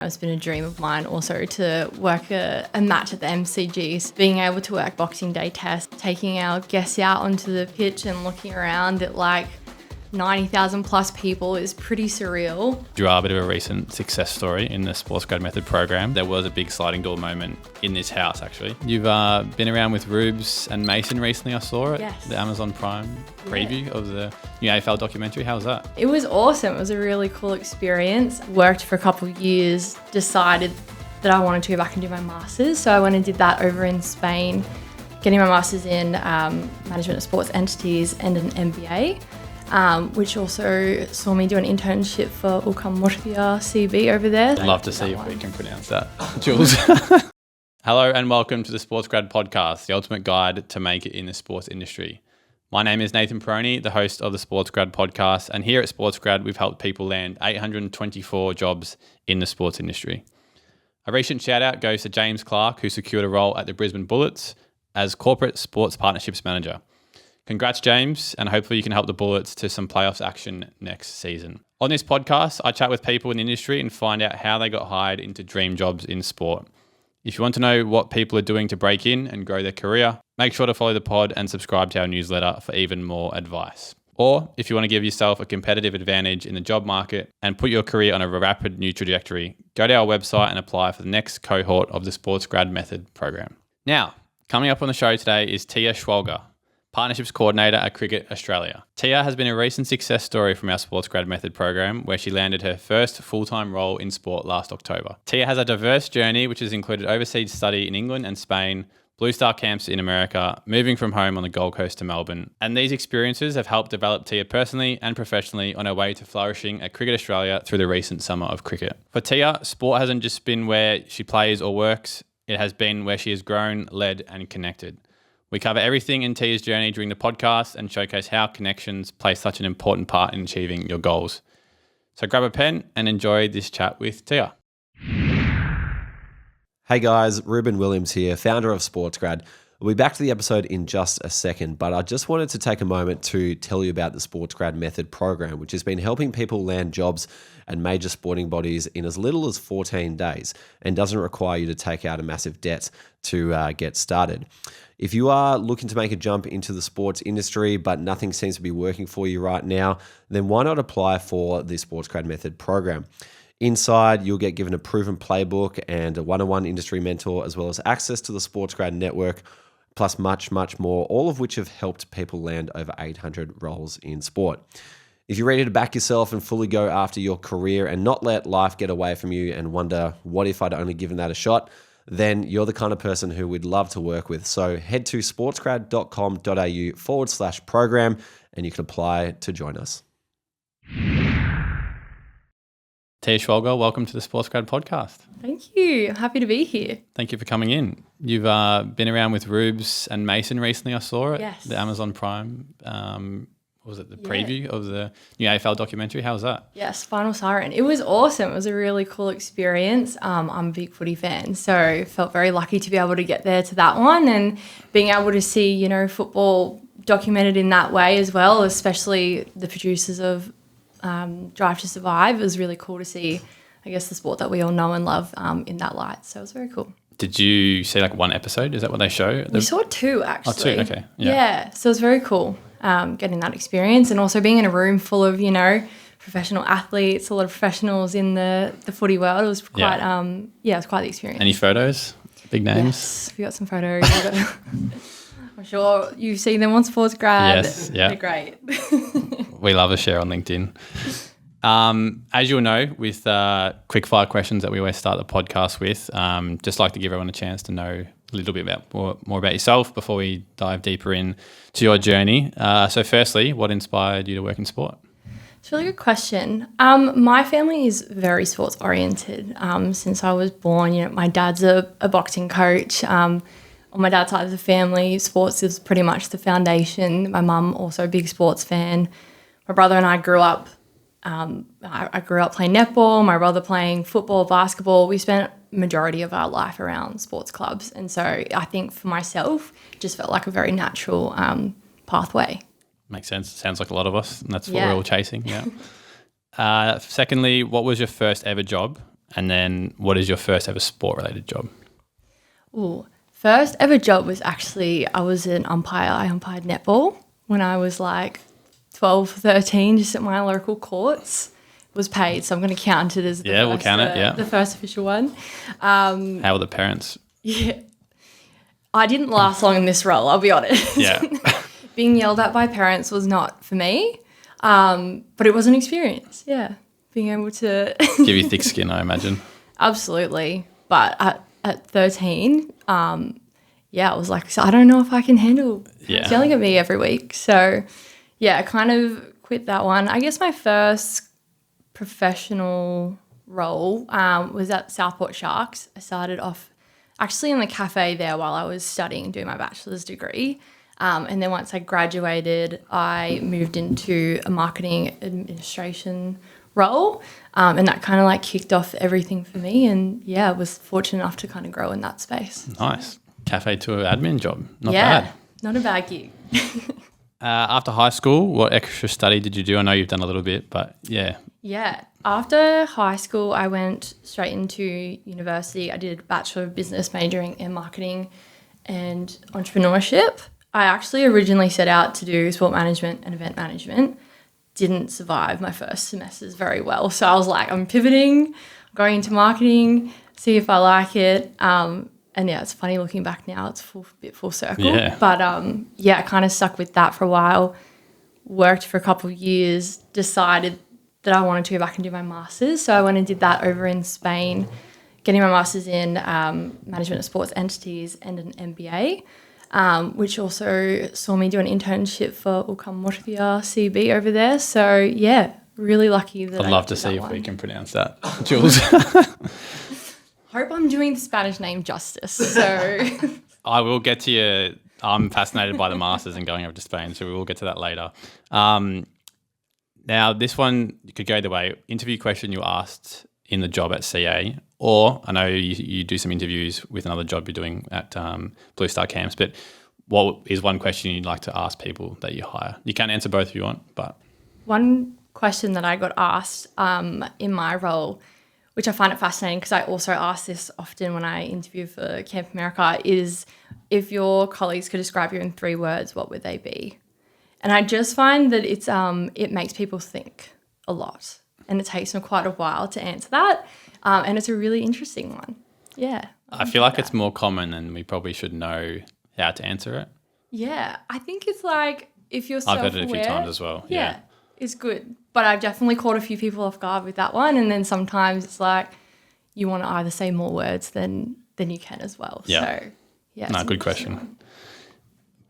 It's been a dream of mine also to work a match at the MCGs, being able to work Boxing Day test, taking our guests out onto the pitch and looking around at like 90,000 plus people is pretty surreal. You are a bit of a recent success story in the SportsGrad method program. There was a big sliding door moment in this house, actually. You've been around with Rubes and Mason recently, I saw it. Yes. The Amazon Prime preview of the new AFL documentary. How was that? It was awesome. It was a really cool experience. Worked for a couple of years, decided that I wanted to go back and do my Masters. So I went and did that over in Spain, getting my Masters in Management of Sports Entities and an MBA. Which also saw me do an internship for UCAM Murcia CB over there. I'd love to see if we can pronounce that, Jules. Hello and welcome to the SportsGrad podcast, the ultimate guide to make it in the sports industry. My name is Nathan Peroni, the host of the SportsGrad podcast, and here at SportsGrad, we've helped people land 824 jobs in the sports industry. A recent shout out goes to James Clark, who secured a role at the Brisbane Bullets as Corporate Sports Partnerships Manager. Congrats, James, and hopefully you can help the Bullets to some playoffs action next season. On this podcast, I chat with people in the industry and find out how they got hired into dream jobs in sport. If you want to know what people are doing to break in and grow their career, make sure to follow the pod and subscribe to our newsletter for even more advice. Or if you want to give yourself a competitive advantage in the job market and put your career on a rapid new trajectory, go to our website and apply for the next cohort of the SportsGrad method program. Now, coming up on the show today is Tia Schwalger, Partnerships Coordinator at Cricket Australia. Tia has been a recent success story from our SportsGrad method program, where she landed her first full-time role in sport last October. Tia has a diverse journey, which has included overseas study in England and Spain, Blue Star camps in America, moving from home on the Gold Coast to Melbourne. And these experiences have helped develop Tia personally and professionally on her way to flourishing at Cricket Australia through the recent summer of cricket. For Tia, sport hasn't just been where she plays or works, it has been where she has grown, led, and connected. We cover everything in Tia's journey during the podcast and showcase how connections play such an important part in achieving your goals. So grab a pen and enjoy this chat with Tia. Hey guys, Ruben Williams here, founder of SportsGrad. We'll be back to the episode in just a second, but I just wanted to take a moment to tell you about the SportsGrad method program, which has been helping people land jobs at major sporting bodies in as little as 14 days and doesn't require you to take out a massive debt to get started. If you are looking to make a jump into the sports industry, but nothing seems to be working for you right now, then why not apply for the SportsGrad method program? Inside, you'll get given a proven playbook and a one-on-one industry mentor, as well as access to the SportsGrad network, plus much, much more, all of which have helped people land over 800 roles in sport. If you're ready to back yourself and fully go after your career and not let life get away from you and wonder, what if I'd only given that a shot? Then you're the kind of person who we'd love to work with. So head to sportsgrad.com.au/program and you can apply to join us. Tia Schwalger, welcome to the SportsGrad podcast. Thank you. I'm happy to be here. Thank you for coming in. You've been around with Rubes and Mason recently, I saw it. Yes. The Amazon Prime, was it the preview of the new AFL documentary? How was that? Yes, Final Siren. It was awesome. It was a really cool experience. I'm a big footy fan, so felt very lucky to be able to get there to that one and being able to see, football documented in that way as well, especially the producers of Drive to Survive. It was really cool to see, I guess, the sport that we all know and love in that light. So it was very cool. Did you see like one episode? Is that what they show? We saw two, actually. Oh, two, okay. Yeah, so it was very cool getting that experience and also being in a room full of, professional athletes, a lot of professionals in the footy world. It was quite, it was quite the experience. Any photos? Big names? Yes, we got some photos. I'm sure you've seen them on SportsGrad. Yes, yeah. They're great. We love a share on LinkedIn. As you'll know, with quickfire questions that we always start the podcast with, just like to give everyone a chance to know a little bit about more about yourself before we dive deeper in to your journey. So firstly, what inspired you to work in sport? It's a really good question. My family is very sports oriented. Since I was born, my dad's a boxing coach. On my dad's side of the family, sports is pretty much the foundation. My mum also a big sports fan. My brother and I grew up I grew up playing netball, my brother playing football, basketball. We spent majority of our life around sports clubs. And so I think for myself, it just felt like a very natural pathway. Makes sense. Sounds like a lot of us, and that's what we're all chasing. Yeah. Secondly, what was your first ever job And then what is your first ever sport-related job? Ooh, first ever job was actually, I was an umpire. I umpired netball when I was like 12, 13, just at my local courts. Was paid, so I'm going to count it as we'll count it. Yeah, the first official one. How were the parents? Yeah, I didn't last long in this role, I'll be honest. Yeah. Being yelled at by parents was not for me, but it was an experience. Yeah, being able to give you thick skin, I imagine. Absolutely, but at 13, I was like, so I don't know if I can handle yelling at me every week. So yeah, I kind of quit that one. I guess my first professional role was at Southport Sharks. I started off actually in the cafe there while I was studying, doing my bachelor's degree. And then once I graduated, I moved into a marketing administration role. And that kind of like kicked off everything for me. And I was fortunate enough to kind of grow in that space. Nice. Cafe to admin job. Not bad. Yeah, not a bad gig. After high school, what extra study did you do? I know you've done a little bit, but yeah. Yeah. After high school, I went straight into university. I did a Bachelor of Business majoring in marketing and entrepreneurship. I actually originally set out to do sport management and event management. Didn't survive my first semesters very well. So I was like, I'm pivoting, going into marketing, see if I like it. And it's funny looking back now, it's a bit full circle. Yeah. But I kind of stuck with that for a while, worked for a couple of years, decided that I wanted to go back and do my master's. So I went and did that over in Spain, getting my master's in management of sports entities and an MBA, which also saw me do an internship for UCAM Murcia CB over there. So really lucky that I'd love to see if we can pronounce that, Jules. Hope I'm doing the Spanish name justice. So I will get to you. I'm fascinated by the masters and going over to Spain, so we will get to that later. Now, this one could go either way. Interview question you asked in the job at CA, or I know you do some interviews with another job you're doing at Blue Star Camps, but what is one question you'd like to ask people that you hire? You can answer both if you want, but... One question that I got asked in my role, which I find it fascinating because I also ask this often when I interview for Camp America, is if your colleagues could describe you in 3 words, what would they be? And I just find that it makes people think a lot, and it takes them quite a while to answer that, and it's a really interesting one. Yeah. I feel like it's more common and we probably should know how to answer it. Yeah. I think it's like if you're self-aware. I've heard it a few times as well. Yeah. It's good. But I've definitely caught a few people off guard with that one, and then sometimes it's like you want to either say more words than you can as well. Yeah. So, no, good question.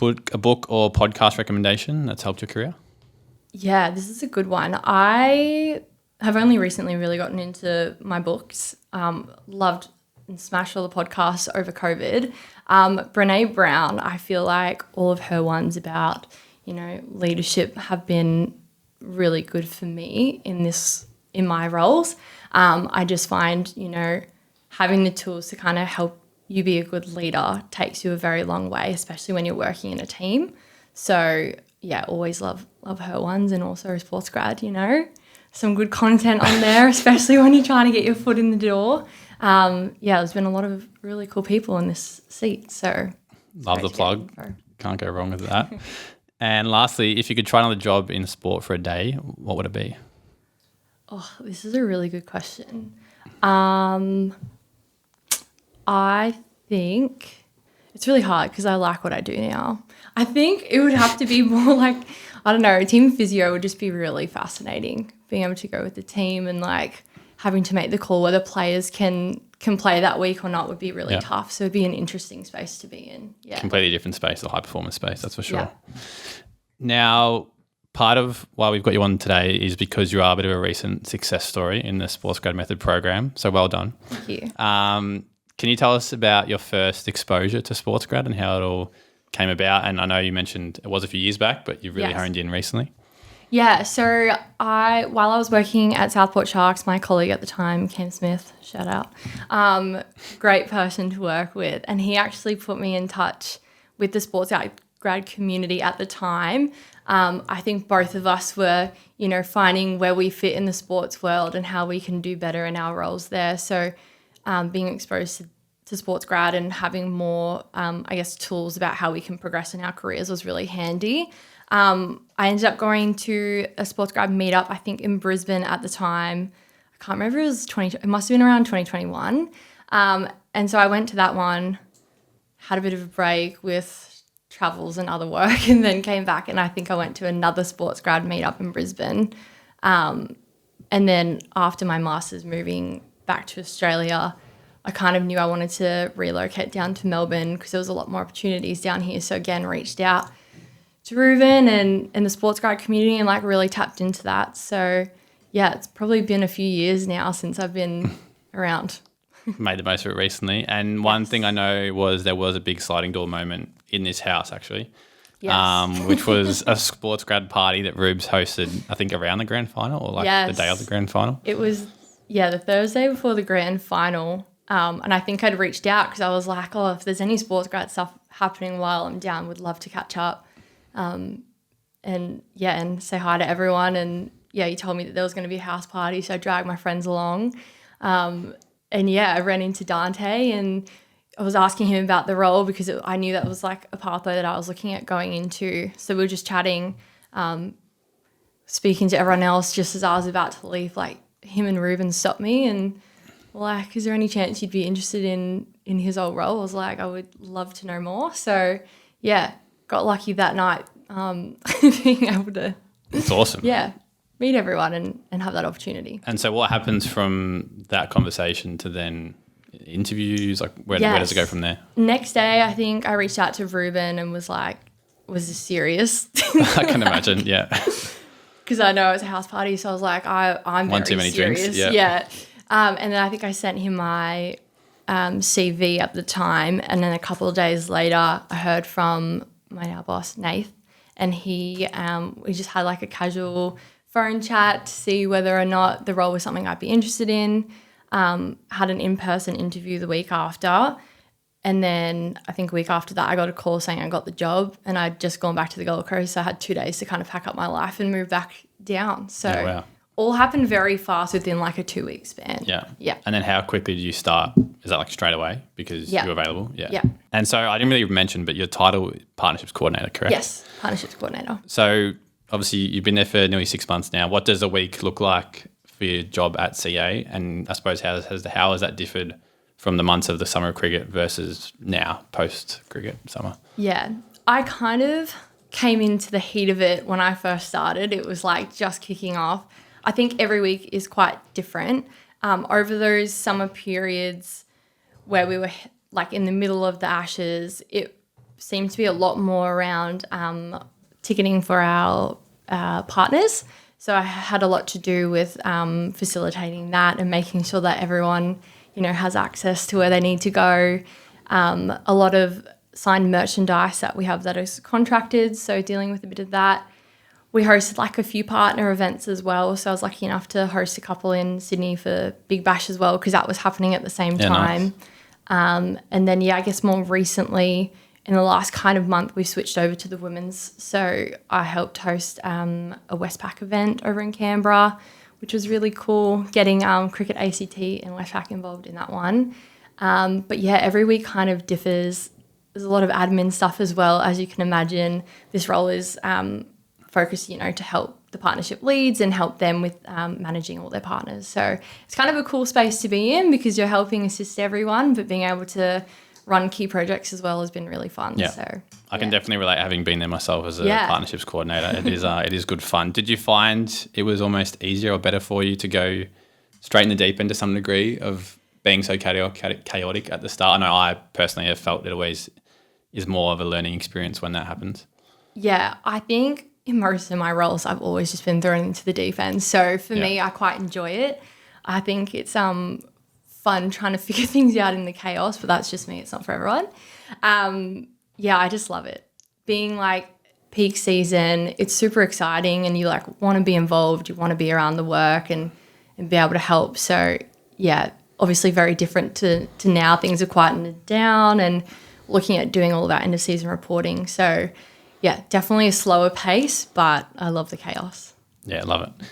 A book or podcast recommendation that's helped your career? Yeah, this is a good one. I have only recently really gotten into my books. Loved and smashed all the podcasts over COVID. Brené Brown, I feel like all of her ones about, leadership have been really good for me in my roles. I just find, having the tools to kind of help you be a good leader takes you a very long way, especially when you're working in a team. So always love her ones, and also SportsGrad, some good content on there, especially when you're trying to get your foot in the door. There's been a lot of really cool people in this seat. So love the plug. Can't go wrong with that. And lastly, if you could try another job in sport for a day, what would it be? Oh, this is a really good question. I think it's really hard because I like what I do now. I think it would have to be more like, I don't know, team physio would just be really fascinating. Being able to go with the team and like having to make the call whether players can play that week or not would be really tough. So it'd be an interesting space to be in. Yeah. Completely different space, the high performance space, that's for sure. Yeah. Now, part of why we've got you on today is because you are a bit of a recent success story in the SportsGrad Method program. So well done. Thank you. Can you tell us about your first exposure to SportsGrad and how it all came about? And I know you mentioned it was a few years back, but you've really honed in recently. Yeah, so while I was working at Southport Sharks, my colleague at the time, Cam Smith, shout out, great person to work with, and he actually put me in touch with the Sports grad community at the time. I think both of us were, finding where we fit in the sports world and how we can do better in our roles there. So being exposed to SportsGrad and having more, tools about how we can progress in our careers was really handy. I ended up going to a SportsGrad meetup, I think in Brisbane at the time. I can't remember, it must have been around 2021. And so I went to that one, had a bit of a break with travels and other work, and then came back, and I think I went to another SportsGrad meetup in Brisbane. And then after my master's, moving back to Australia, I kind of knew I wanted to relocate down to Melbourne because there was a lot more opportunities down here. So again, reached out to Reuben and the SportsGrad community and really tapped into that. So yeah, it's probably been a few years now since I've been around. Made the most of it recently. And one thing I know was there was a big sliding door moment in this house, actually, which was a SportsGrad party that Rubes hosted, I think, around the grand final or the day of the grand final. It was, the Thursday before the grand final. And I think I'd reached out because I was like, if there's any SportsGrad stuff happening while I'm down, would love to catch up and say hi to everyone. And, he told me that there was going to be a house party, so I dragged my friends along. I ran into Dante and I was asking him about the role because I knew that was a pathway that I was looking at going into. So we were just chatting, speaking to everyone else just as I was about to leave. Him and Reuben stopped me and were is there any chance you'd be interested in his old role? I was like, I would love to know more. So, got lucky that night being able to. It's awesome. Meet everyone and have that opportunity. And so what happens from that conversation to then interviews? Where does it go from there? Next day, I think I reached out to Reuben and was like, was this serious? I can imagine, yeah. Because I know it's a house party, so I was like, I'm One very too many serious. drinks, yeah. And then I think I sent him my CV at the time, and then a couple of days later, I heard from my now boss, Nath, and we just had a casual phone chat to see whether or not the role was something I'd be interested in. Had an in-person interview the week after. And then I think a week after that, I got a call saying I got the job and I'd just gone back to the Gold Coast. So I had 2 days to kind of pack up my life and move back down. So all happened very fast within a 2-week span. Yeah. And then how quickly did you start? Is that straight away because you're available? Yeah. And so I didn't really mention, but your title, Partnerships Coordinator, correct? Yes, Partnerships Coordinator. So obviously you've been there for nearly 6 months now. What does a week look like for your job at CA? And I suppose how has that differed from the months of the summer of cricket versus now, post-cricket summer? Yeah, I kind of came into the heat of it when I first started. It was just kicking off. I think every week is quite different. Over those summer periods where we were in the middle of the Ashes, it seemed to be a lot more around ticketing for our partners. So I had a lot to do with facilitating that and making sure that everyone, has access to where they need to go. A lot of signed merchandise that we have that is contracted, so dealing with a bit of that. We hosted a few partner events as well, so I was lucky enough to host a couple in Sydney for Big Bash as well because that was happening at the same time. Nice. And then, I guess more recently, in the last kind of month, we switched over to the women's. So I helped host a Westpac event over in Canberra, which was really cool, getting Cricket ACT and Westpac involved in that one. But every week kind of differs. There's a lot of admin stuff as well. As you can imagine, this role is focused, to help the partnership leads and help them with managing all their partners. So it's kind of a cool space to be in because you're helping assist everyone, but being able to run key projects as well has been really fun. Yeah. So I can definitely relate, having been there myself as a partnerships coordinator. It is good fun. Did you find it was almost easier or better for you to go straight in the deep end to some degree of being so chaotic at the start? I know I personally have felt it always is more of a learning experience when that happens. Yeah, I think in most of my roles I've always just been thrown into the deep end. So for me, I quite enjoy it. I think it's fun trying to figure things out in the chaos, but that's just me. It's not for everyone. I just love it. Being peak season, it's super exciting and you want to be involved. You want to be around the work and be able to help. So obviously very different to now. Things are quietened down and looking at doing all of that end of season reporting. So yeah, definitely a slower pace, but I love the chaos. Yeah, love it.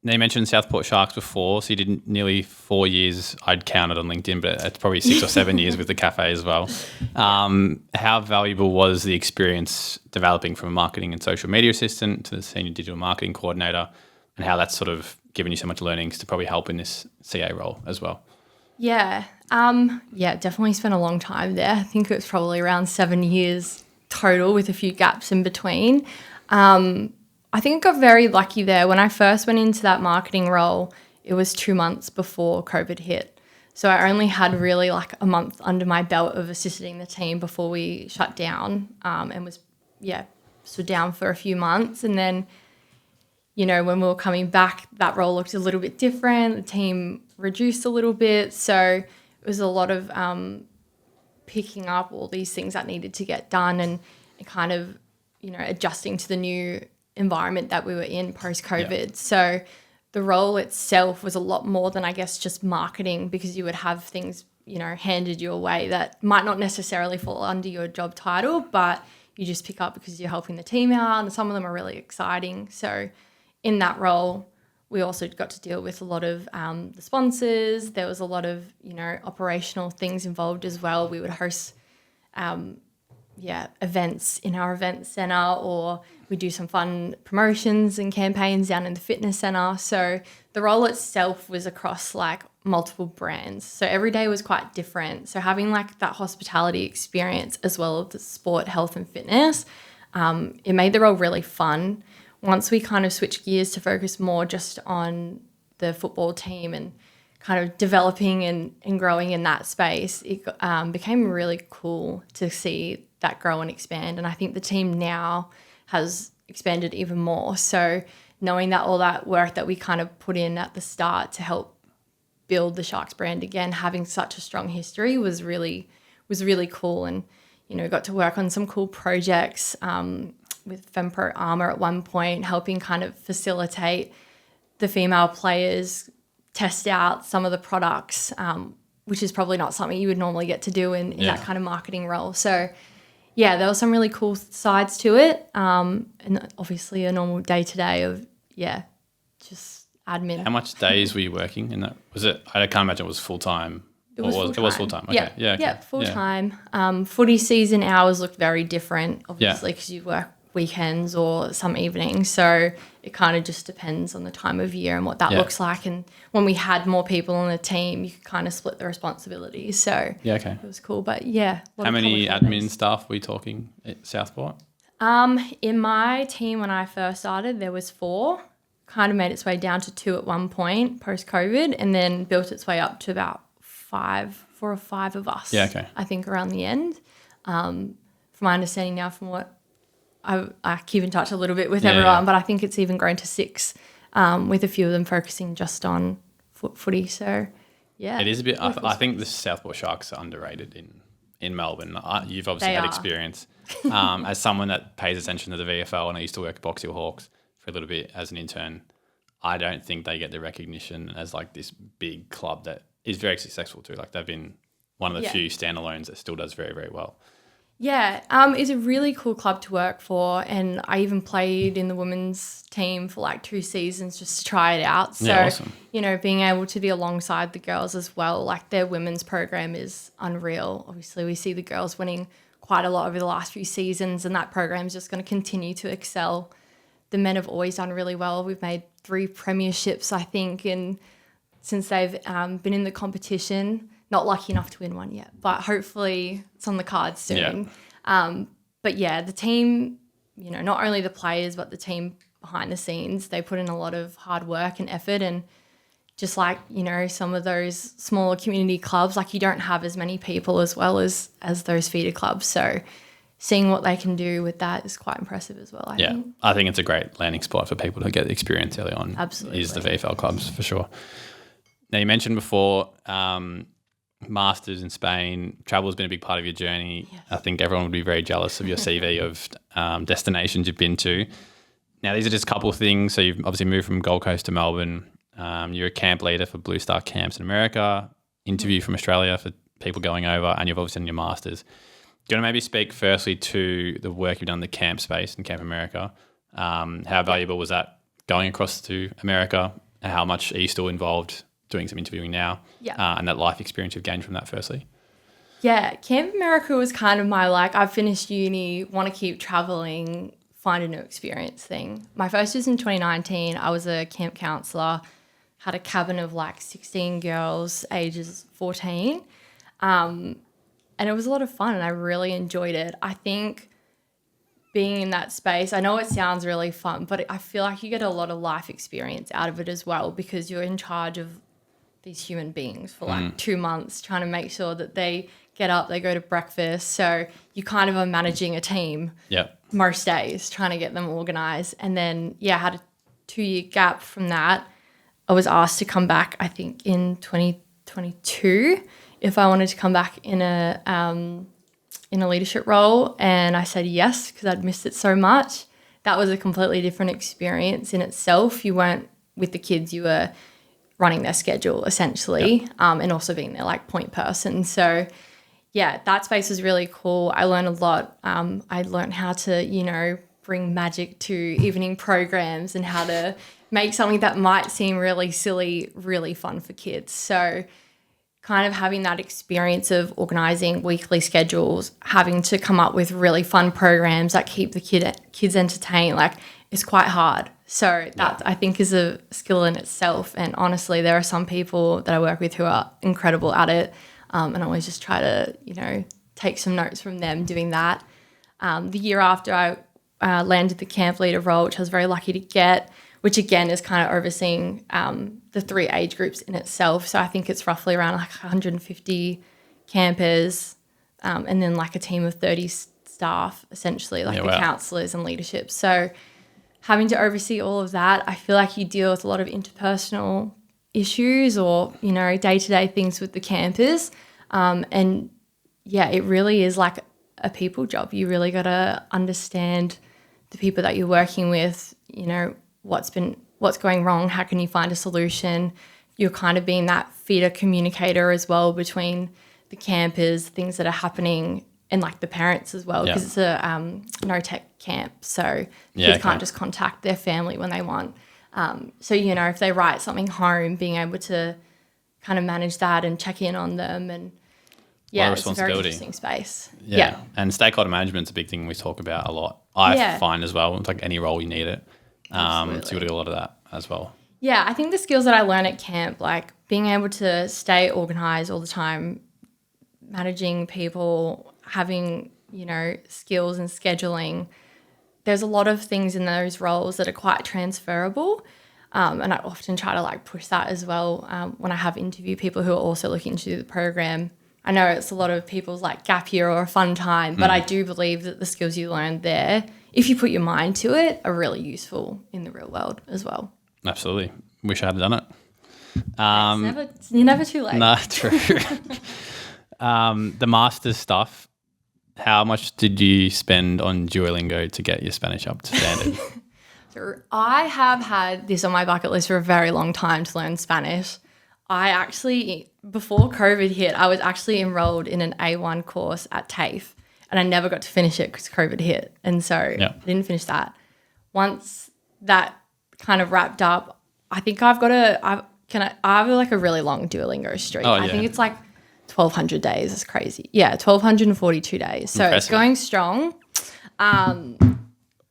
Now, you mentioned Southport Sharks before, so you did nearly 4 years. I'd counted on LinkedIn, but it's probably 6 or 7 years with the cafe as well. How valuable was the experience developing from a marketing and social media assistant to the senior digital marketing coordinator, and how that's sort of given you so much learnings to probably help in this CA role as well? Yeah, definitely spent a long time there. I think it was probably around 7 years total with a few gaps in between. I think I got very lucky there. When I first went into that marketing role, it was 2 months before COVID hit. So I only had really like a month under my belt of assisting the team before we shut down, and was, stood down for a few months. And then, when we were coming back, that role looked a little bit different. The team reduced a little bit. So it was a lot of picking up all these things that needed to get done and kind of, adjusting to the new environment that we were in post-COVID. Yeah. So the role itself was a lot more than, I guess, just marketing, because you would have things, handed your way that might not necessarily fall under your job title, but you just pick up because you're helping the team out, and some of them are really exciting. So in that role, we also got to deal with a lot of the sponsors. There was a lot of, operational things involved as well. We would host events in our event centre, or we do some fun promotions and campaigns down in the fitness centre. So the role itself was across like multiple brands. So every day was quite different. So having like that hospitality experience as well as the sport, health and fitness, it made the role really fun. Once we kind of switched gears to focus more just on the football team and kind of developing and growing in that space, it became really cool to see that grow and expand. And I think the team now has expanded even more. So knowing that all that work that we kind of put in at the start to help build the Sharks brand again, having such a strong history was really cool. And, got to work on some cool projects with FemPro Armour at one point, helping kind of facilitate the female players test out some of the products, which is probably not something you would normally get to do in that kind of marketing role. So yeah, there were some really cool sides to it, and obviously a normal day-to-day of, just admin. How much days were you working in that? Was it, I can't imagine it was full-time. It was full-time. Okay. Yeah, full-time. Footy season hours looked very different, obviously, because you work weekends or some evenings. So it kind of just depends on the time of year and what that looks like. And when we had more people on the team, you could kind of split the responsibilities. So it was cool. But how many admin staff were we talking at Southport? In my team when I first started, there was 4. Kind of made its way down to 2 at one point post-COVID, and then built its way up to about 4 or 5 of us. I think around the end. From my understanding now, from what I keep in touch a little bit with everyone, but I think it's even grown to 6, with a few of them focusing just on footy. So, it is a bit. I think the Southport Sharks are underrated in Melbourne. You've obviously had experience as someone that pays attention to the VFL, and I used to work at Box Hill Hawks for a little bit as an intern. I don't think they get the recognition as like this big club that is very successful too. Like they've been one of the few standalones that still does very, very well. Yeah, it's a really cool club to work for, and I even played in the women's team for like 2 seasons just to try it out. So, awesome. Being able to be alongside the girls as well, like their women's program is unreal. Obviously, we see the girls winning quite a lot over the last few seasons, and that program is just going to continue to excel. The men have always done really well. We've made 3 premierships, I think, and since they've been in the competition. Not lucky enough to win one yet, but hopefully it's on the cards soon. But the team, not only the players, but the team behind the scenes, they put in a lot of hard work and effort. And just like, some of those smaller community clubs, like you don't have as many people as well as those feeder clubs. So seeing what they can do with that is quite impressive as well, I think. I think it's a great landing spot for people to get experience early on. Absolutely. Is the VFL clubs for sure. Now, you mentioned before Masters in Spain. Travel has been a big part of your journey. Yes. I think everyone would be very jealous of your CV of destinations you've been to. Now, these are just a couple of things. So you've obviously moved from Gold Coast to Melbourne. You're a camp leader for Blue Star Camps in America, interview from Australia for people going over, and you've obviously done your Masters. you want to maybe speak firstly to the work you've done in the camp space in Camp America? How valuable was that going across to America? How much are you still involved doing some interviewing now? Yeah. And that life experience you've gained from that firstly? Yeah, Camp America was kind of my I've finished uni, want to keep traveling, find a new experience thing. My first was in 2019. I was a camp counsellor, had a cabin of 16 girls, ages 14. And it was a lot of fun and I really enjoyed it. I think being in that space, I know it sounds really fun, but I feel like you get a lot of life experience out of it as well because you're in charge of these human beings for 2 months, trying to make sure that they get up, they go to breakfast. So you kind of are managing a team most days, trying to get them organised. And then, I had a 2-year gap from that. I was asked to come back, I think, in 2022 if I wanted to come back in a leadership role. And I said yes because I'd missed it so much. That was a completely different experience in itself. You weren't with the kids, you were running their schedule essentially, and also being their point person. So that space was really cool. I learned a lot. I learned how to, bring magic to evening programs and how to make something that might seem really silly, really fun for kids. So kind of having that experience of organising weekly schedules, having to come up with really fun programs that keep the kids entertained, it's quite hard. So that I think is a skill in itself. And honestly, there are some people that I work with who are incredible at it. And I always just try to, take some notes from them doing that. The year after I landed the camp leader role, which I was very lucky to get, which again is kind of overseeing the 3 age groups in itself. So I think it's roughly around 150 campers and then a team of 30 staff, essentially, the counsellors and leadership. So having to oversee all of that, I feel like you deal with a lot of interpersonal issues or, day-to-day things with the campers. It really is a people job. You really got to understand the people that you're working with, what's going wrong, how can you find a solution. You're kind of being that feeder communicator as well between the campers, things that are happening, and the parents as well, because it's a no-tech camp. So kids can't just contact their family when they want. So, if they write something home, being able to kind of manage that and check in on them. And it's a very interesting space. Yeah. And stakeholder management's a big thing we talk about a lot. I find as well, it's any role you need it. So you got to get a lot of that as well. Yeah, I think the skills that I learned at camp, being able to stay organised all the time, managing people, having, skills and scheduling, there's a lot of things in those roles that are quite transferable. And I often try to push that as well when I have interview people who are also looking to do the program. I know it's a lot of people's gap year or a fun time, but I do believe that the skills you learned there, if you put your mind to it, are really useful in the real world as well. Absolutely. Wish I had done it. You're never too late. No, true. The master's stuff, how much did you spend on Duolingo to get your Spanish up to standard? So I have had this on my bucket list for a very long time to learn Spanish. I actually, before COVID hit, I was actually enrolled in an A1 course at TAFE and I never got to finish it because COVID hit. And so I didn't finish that. Once that kind of wrapped up, I think I have a really long Duolingo streak. I think it's 1,200 days. It's crazy. Yeah, 1,242 days. So It's going strong.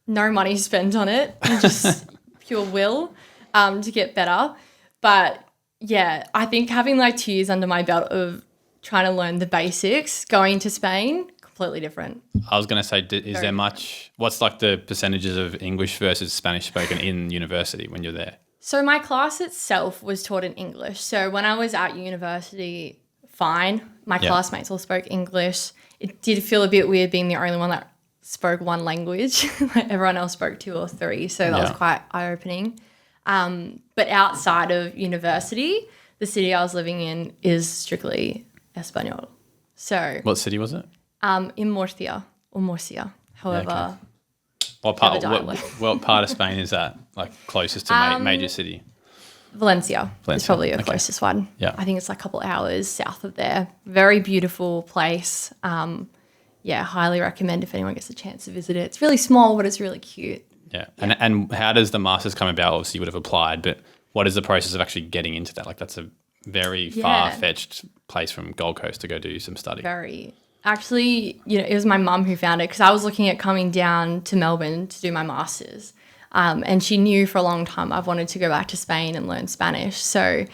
No money spent on it, just pure will to get better. But yeah, I think having 2 years under my belt of trying to learn the basics, going to Spain, completely different. I was going to say, is there much, what's the percentages of English versus Spanish spoken in university when you're there? So my class itself was taught in English. So when I was at university, fine. My classmates all spoke English. It did feel a bit weird being the only one that spoke one language. Everyone else spoke 2 or 3. So that was quite eye-opening. But outside of university, the city I was living in is strictly Espanol. So what city was it? In Murcia or Murcia. However, what part of Spain is that? Closest to major city? Valencia is probably the closest one. Yeah. I think it's a couple hours south of there. Very beautiful place. yeah, highly recommend if anyone gets a chance to visit it. It's really small, but it's really cute. Yeah. And how does the Masters come about? Obviously, you would have applied, but what is the process of actually getting into that? Like, that's a very far-fetched place from Gold Coast to go do some study. Very. Actually, it was my mum who found it because I was looking at coming down to Melbourne to do my Masters. And she knew for a long time I've wanted to go back to Spain and learn Spanish. So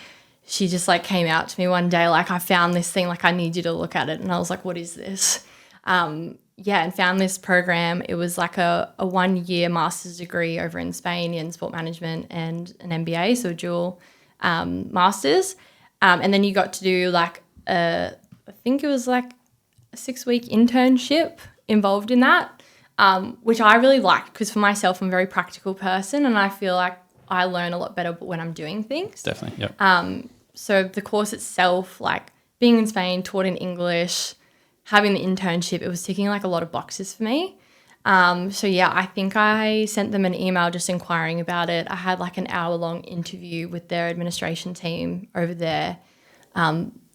she just like came out to me one day, like, I found this thing, like, I need you to look at it. And I was like, what is this? And found this program. It was like a 1-year master's degree over in Spain in sport management and an MBA, so dual masters. And then you got to do like I think it was like a 6-week internship involved in that, which I really liked because for myself, I'm a very practical person and I feel like I learn a lot better when I'm doing things. Definitely, yep. So the course itself, like being in Spain, taught in English, having the internship, it was ticking like a lot of boxes for me. I think I sent them an email just inquiring about it. I had like an hour-long interview with their administration team over there.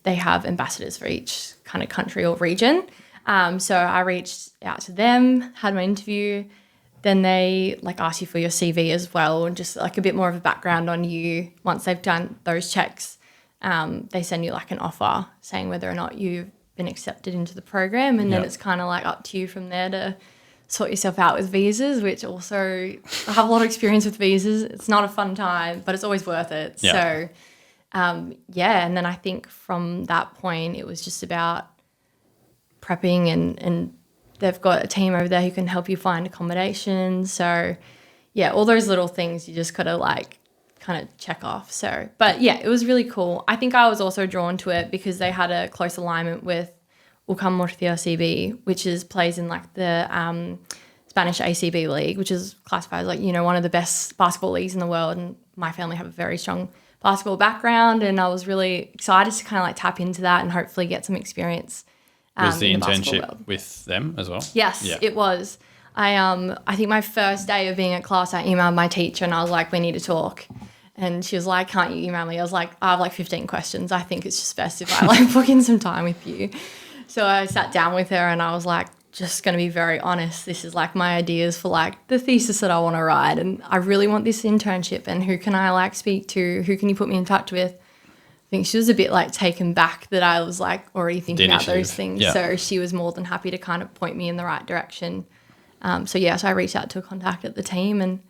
They have ambassadors for each kind of country or region. So I reached out to them, had my interview. Then they like ask you for your CV as well and just like a bit more of a background on you. Once they've done those checks, they send you like an offer saying whether or not you've been accepted into the program. And then it's kind of like up to you from there to sort yourself out with visas, which also I have a lot of experience with visas. It's not a fun time, but it's always worth it. Yeah. So, and then I think from that point, it was just about prepping and they've got a team over there who can help you find accommodation. So, all those little things you just got to like kind of check off. So, but it was really cool. I think I was also drawn to it because they had a close alignment with UCAM Murcia CB, which plays in like the Spanish ACB league, which is classified as like, one of the best basketball leagues in the world. And my family have a very strong basketball background. And I was really excited to kind of like tap into that and hopefully get some experience. Was the in internship with them as well? Yes, it was. I think my first day of being at class, I emailed my teacher and I was like, we need to talk. And she was like, can't you email me? I was like, I have like 15 questions. I think it's just best if I like book in some time with you. So I sat down with her and I was like, just going to be very honest. This is like my ideas for like the thesis that I want to write. And I really want this internship and who can I like speak to? Who can you put me in touch with? I think she was a bit like taken back that I was like already thinking about those things. Yeah. So she was more than happy to kind of point me in the right direction. So I reached out to a contact at the team and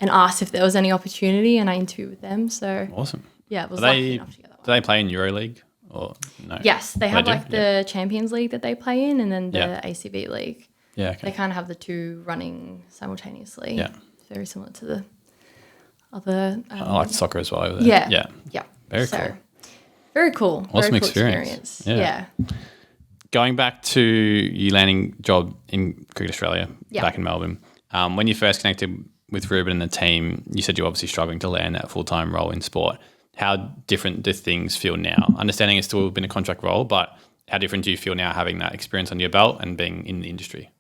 asked if there was any opportunity and I interviewed with them. So awesome. Yeah, it was lucky enough to get that one. Do they play in EuroLeague or no? Yes, they have like the Champions League that they play in and then the ACB League. Yeah, okay. They kind of have the two running simultaneously. Yeah. It's very similar to the other. I like soccer as well over there. Yeah. Very cool. Very cool. Awesome very cool experience. Yeah. Going back to you landing job in Cricket Australia back in Melbourne, when you first connected with Ruben and the team, you said you're obviously struggling to land that full-time role in sport. How different do things feel now? Understanding it's still been a contract role, but how different do you feel now having that experience on your belt and being in the industry?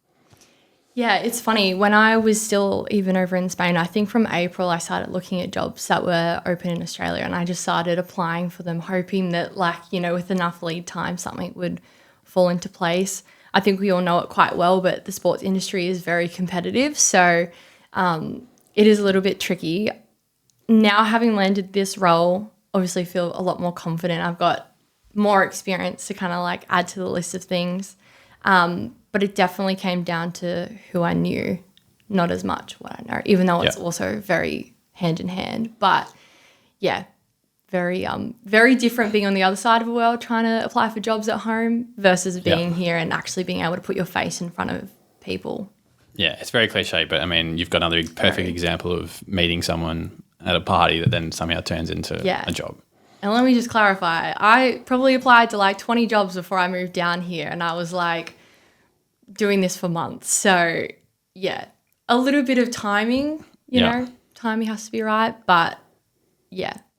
Yeah, it's funny. When I was still even over in Spain, I think from April I started looking at jobs that were open in Australia and I just started applying for them, hoping that with enough lead time, something would fall into place. I think we all know it quite well, but the sports industry is very competitive. So it is a little bit tricky. Now having landed this role, obviously feel a lot more confident. I've got more experience to kind of like add to the list of things. But it definitely came down to who I knew, not as much what I know, even though it's also very hand in hand. But very very different being on the other side of the world trying to apply for jobs at home versus being here and actually being able to put your face in front of people. Yeah, it's very cliche, but I mean, you've got another perfect example of meeting someone at a party that then somehow turns into a job. And let me just clarify, I probably applied to like 20 jobs before I moved down here and I was like doing this for months. So a little bit of timing, you know, timing has to be right, but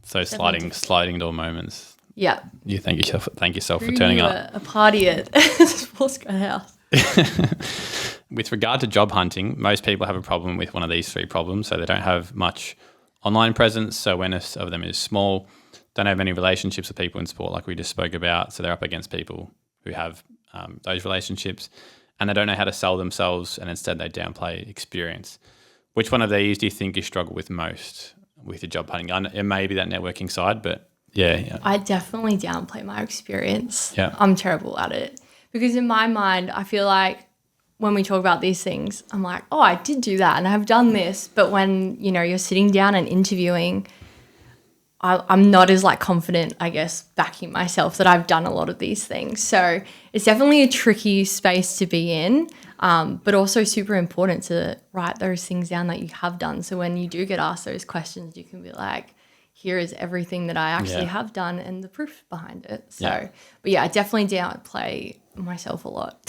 So sliding door moments. Yeah. You thank yourself for turning up. A party at the SportsGrad house. With regard to job hunting, most people have a problem with one of these three problems. So they don't have much online presence, so awareness of them is small, don't have many relationships with people in sport like we just spoke about, so they're up against people who have those relationships. and they don't know how to sell themselves, and instead they downplay experience. Which one of these do you think you struggle with most with your job hunting? It may be that networking side, but yeah. I definitely downplay my experience. Yeah. I'm terrible at it because in my mind, I feel like when we talk about these things, I'm like, oh, I did do that and I've done this. But when, you're sitting down and interviewing, I'm not as like confident, I guess, backing myself that I've done a lot of these things. So it's definitely a tricky space to be in, but also super important to write those things down that you have done. So when you do get asked those questions, you can be like, here is everything that I actually have done and the proof behind it. So, but yeah, I definitely downplay myself a lot.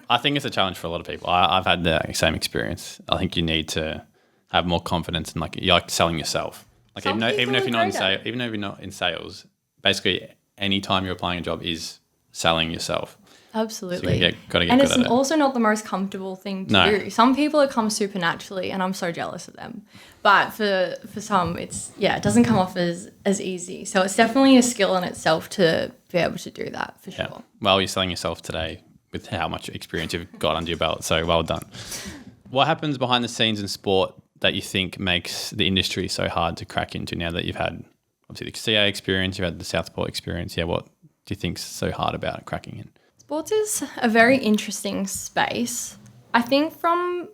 I think it's a challenge for a lot of people. I've had the same experience. I think you need to have more confidence in like selling yourself. Like even if you're not in sales, basically any time you're applying a job is selling yourself. Absolutely. So you got to get and good at it. it's also not the most comfortable thing to do. Some people it comes super naturally and I'm so jealous of them. But for some it doesn't come off as easy. So it's definitely a skill in itself to be able to do that for sure. Well, you're selling yourself today with how much experience you've got under your belt. So well done. What happens behind the scenes in sport that you think makes the industry so hard to crack into now that you've had obviously the CA experience, you've had the Southport experience? Yeah, what do you think's so hard about cracking in? Sports is a very interesting space. I think from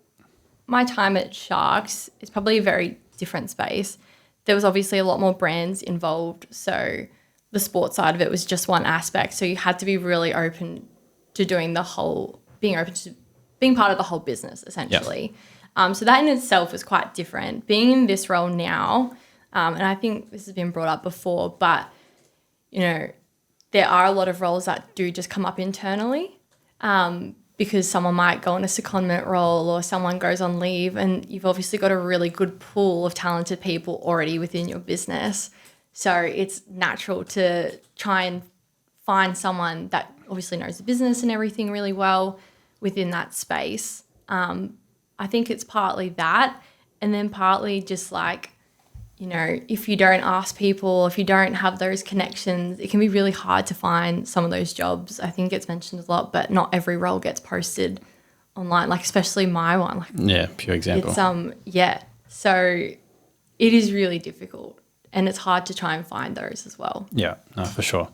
my time at Sharks, it's probably a very different space. There was obviously a lot more brands involved, so the sports side of it was just one aspect. So you had to be really open to being part of the whole business, essentially. So that in itself was quite different. Being in this role now, and I think this has been brought up before, but, there are a lot of roles that do just come up internally because someone might go on a secondment role or someone goes on leave, and you've obviously got a really good pool of talented people already within your business. So it's natural to try and find someone that obviously knows the business and everything really well within that space. I think it's partly that, and then partly just like, if you don't ask people, if you don't have those connections, it can be really hard to find some of those jobs. I think it's mentioned a lot, but not every role gets posted online, like especially my one. Pure example. It's, so it is really difficult and it's hard to try and find those as well. Yeah, no, for sure.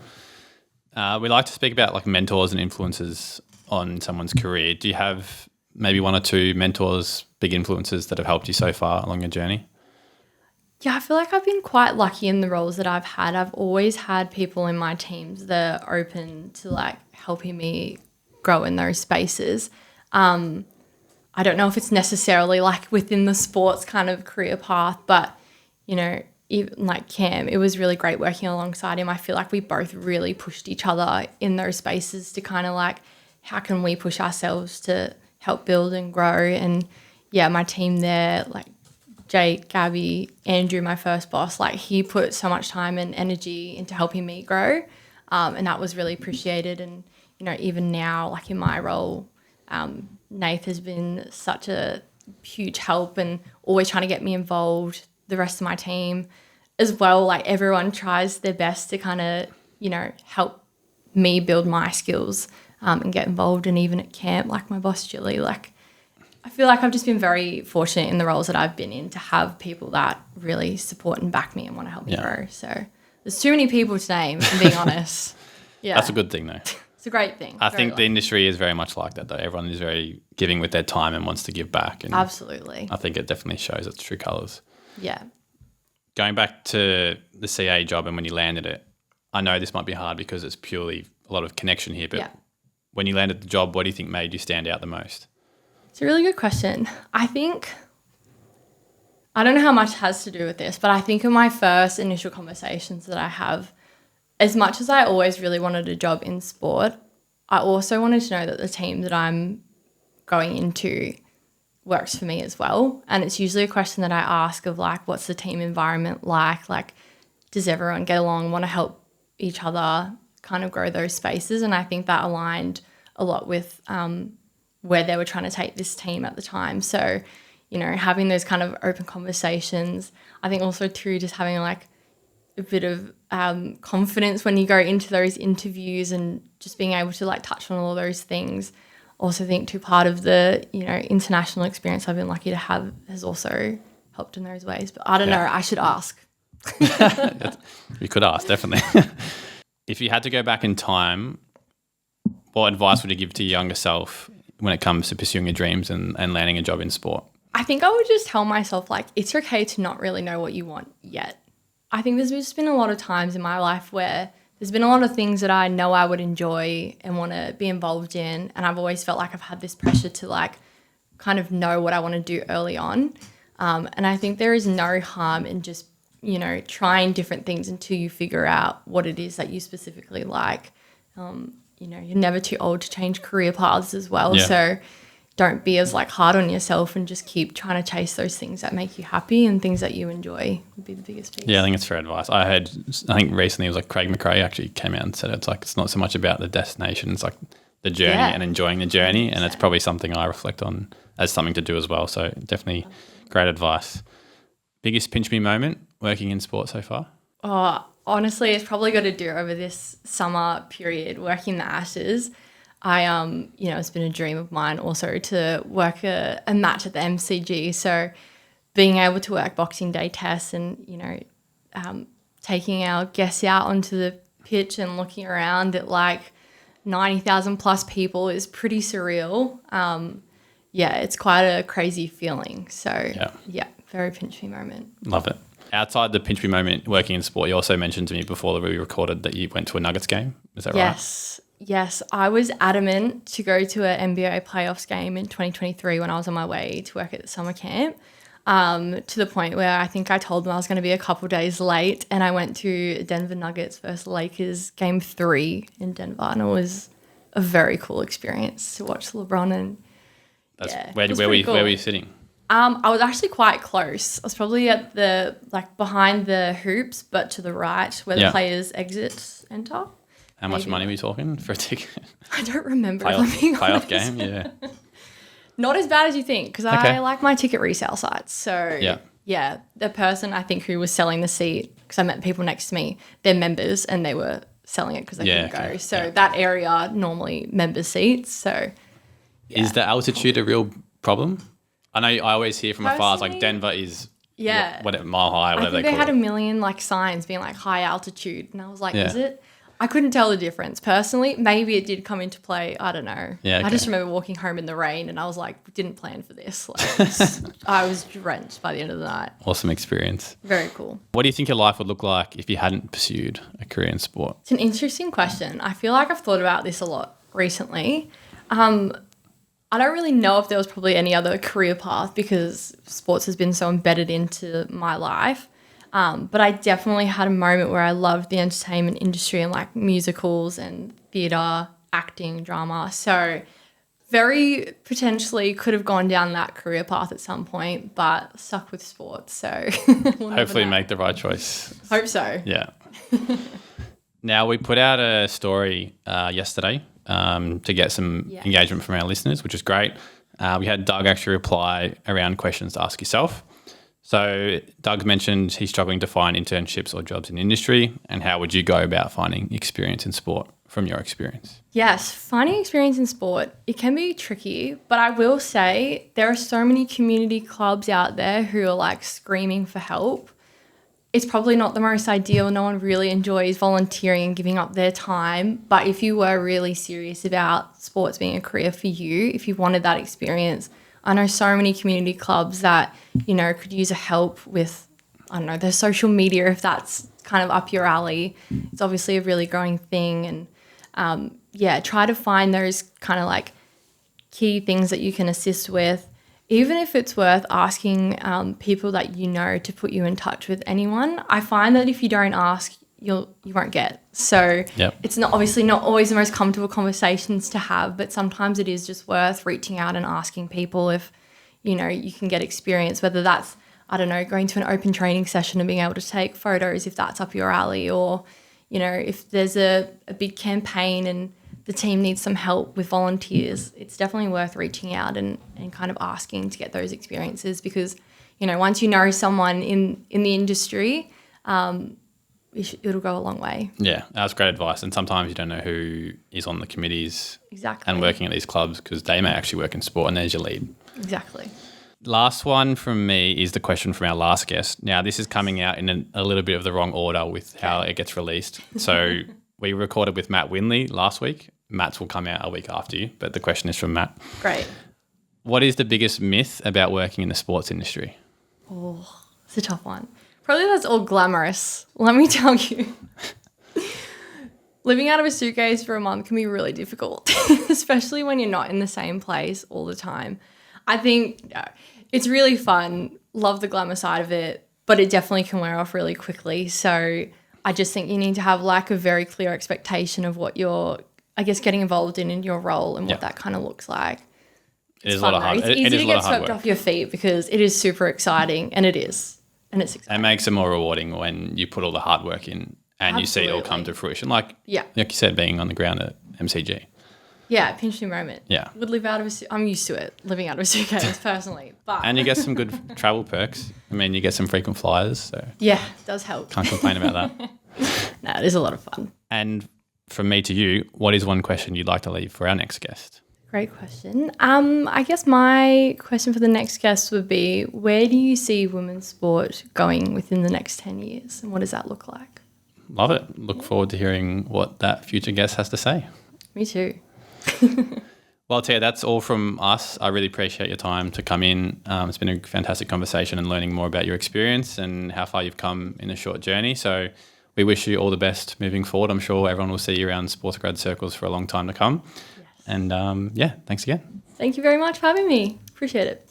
We like to speak about like mentors and influences on someone's career. Do you have maybe one or two mentors, big influences that have helped you so far along your journey? Yeah, I feel like I've been quite lucky in the roles that I've had. I've always had people in my teams that are open to like helping me grow in those spaces. I don't know if it's necessarily like within the sports kind of career path, but, even like Cam, it was really great working alongside him. I feel like we both really pushed each other in those spaces to kind of like, how can we push ourselves to help build and grow? And yeah, my team there, like Jake, Gabby, Andrew, my first boss, like he put so much time and energy into helping me grow. And that was really appreciated. And, even now, like in my role, Nath has been such a huge help and always trying to get me involved, the rest of my team as well. Like everyone tries their best to kind of, help me build my skills and get involved. And even at camp, like my boss, Julie, like I feel like I've just been very fortunate in the roles that I've been in to have people that really support and back me and want to help me grow. So there's too many people to name, if I'm being honest. Yeah. That's a good thing though. It's a great thing. I think the industry is very much like that though. Everyone is very giving with their time and wants to give back. And absolutely. I think it definitely shows its true colours. Yeah. Going back to the CA job and when you landed it, I know this might be hard because it's purely a lot of connection here, but when you landed the job, what do you think made you stand out the most? It's a really good question. I don't know how much has to do with this, but I think in my first initial conversations that I have, as much as I always really wanted a job in sport, I also wanted to know that the team that I'm going into works for me as well. And it's usually a question that I ask of like, what's the team environment like? Like, does everyone get along, want to help each other, kind of grow those spaces? And I think that aligned a lot with where they were trying to take this team at the time. So, having those kind of open conversations. I think also too, just having like a bit of confidence when you go into those interviews and just being able to like touch on all those things. also think too part of the, international experience I've been lucky to have has also helped in those ways. But I don't know, I should ask. You could ask, definitely. If you had to go back in time, what advice would you give to your younger self when it comes to pursuing your dreams and landing a job in sport? I think I would just tell myself, it's okay to not really know what you want yet. I think there's just been a lot of times in my life where there's been a lot of things that I know I would enjoy and want to be involved in, and I've always felt like I've had this pressure to kind of know what I want to do early on. And I think there is no harm in just, trying different things until you figure out what it is that you specifically like. You're never too old to change career paths as well. Yeah. So don't be as hard on yourself and just keep trying to chase those things that make you happy and things that you enjoy would be the biggest piece. Yeah, I think it's fair advice. I think recently it was Craig McRae actually came out and said it's not so much about the destination, it's the journey and enjoying the journey. 100%. And it's probably something I reflect on as something to do as well. So definitely great advice. Biggest pinch me moment working in sport so far? Oh, honestly, it's probably got to do over this summer period working the Ashes. It's been a dream of mine also to work a match at the MCG. So being able to work Boxing Day tests and, taking our guests out onto the pitch and looking around at 90,000 plus people is pretty surreal. It's quite a crazy feeling. So, very pinch me moment. Love it. Outside the pinch me moment working in sport, you also mentioned to me before that we recorded that you went to a Nuggets game. Is that right? Yes, I was adamant to go to an NBA playoffs game in 2023 when I was on my way to work at the summer camp, to the point where I think I told them I was going to be a couple days late, and I went to Denver Nuggets versus Lakers game 3 in Denver, and it was a very cool experience to watch LeBron. And where were you sitting? I was actually quite close. I was probably at the behind the hoops, but to the right where the players enter. How much money were you talking for a ticket? I don't remember. Playoff game, yeah. Not as bad as you think, because I like my ticket resale sites. So the person I think who was selling the seat, because I met people next to me, they're members and they were selling it because they couldn't go. So that area normally member seats. So is the altitude a real problem? I know I always hear from afar, it's Denver is mile high, whatever they call it. I think they had a million signs being high altitude, and I was is it? I couldn't tell the difference personally. Maybe it did come into play. I don't know. Yeah, okay. I just remember walking home in the rain, and I was didn't plan for this. I was drenched by the end of the night. Awesome experience. Very cool. What do you think your life would look like if you hadn't pursued a career in sport? It's an interesting question. I feel like I've thought about this a lot recently. I don't really know if there was probably any other career path because sports has been so embedded into my life. But I definitely had a moment where I loved the entertainment industry and musicals and theatre, acting, drama. So very potentially could have gone down that career path at some point, but stuck with sports. So hopefully make the right choice. Hope so. Yeah. Now, we put out a story yesterday to get some engagement from our listeners, which is great. We had Doug actually reply around questions to ask yourself. So Doug mentioned he's struggling to find internships or jobs in industry, and how would you go about finding experience in sport from your experience? Yes, finding experience in sport, it can be tricky, but I will say there are so many community clubs out there who are screaming for help. It's probably not the most ideal. No one really enjoys volunteering and giving up their time. But if you were really serious about sports being a career for you, if you wanted that experience, I know so many community clubs that, could use a help with, their social media if that's kind of up your alley. It's obviously a really growing thing. And, try to find those kind of key things that you can assist with. Even if it's worth asking people that to put you in touch with anyone, I find that if you don't ask, you won't get. So it's not always the most comfortable conversations to have, but sometimes it is just worth reaching out and asking people if, you can get experience, whether that's, going to an open training session and being able to take photos if that's up your alley, or, if there's a big campaign and the team needs some help with volunteers, it's definitely worth reaching out and kind of asking to get those experiences because, once you know someone in the industry, it'll go a long way. Yeah, that's great advice. And sometimes you don't know who is on the committees Exactly. and working at these clubs because they may actually work in sport, and there's your lead. Exactly. Last one from me is the question from our last guest. Now, this is coming out in a little bit of the wrong order with how it gets released. So we recorded with Matt Winley last week. Matt's will come out a week after you, but the question is from Matt. Great. What is the biggest myth about working in the sports industry? Oh, it's a tough one. Probably that's all glamorous. Let me tell you. Living out of a suitcase for a month can be really difficult, especially when you're not in the same place all the time. I think it's really fun. Love the glamour side of it, but it definitely can wear off really quickly. So I just think you need to have like a very clear expectation of what you're, I guess, getting involved in your role and what that kind of looks like. It is a lot of hard work. It's easy to get swept off your feet because it is super exciting, and it is. And it's exciting. It makes it more rewarding when you put all the hard work in and you see it all come to fruition. Like you said, being on the ground at MCG. Yeah, pinch me moment. Yeah. Would live out of I'm used to it, living out of a suitcase personally. But and you get some good travel perks. I mean, you get some frequent flyers. So yeah, it does help. Can't complain about that. No, it is a lot of fun. And from me to you, what is one question you'd like to leave for our next guest? Great question. I guess my question for the next guest would be, where do you see women's sport going within the next 10 years, and what does that look like? Love it. Look forward to hearing what that future guest has to say. Me too. Well, Tia, that's all from us. I really appreciate your time to come in. It's been a fantastic conversation and learning more about your experience and how far you've come in a short journey. So we wish you all the best moving forward. I'm sure everyone will see you around SportsGrad circles for a long time to come. Yes. And thanks again. Thank you very much for having me. Appreciate it.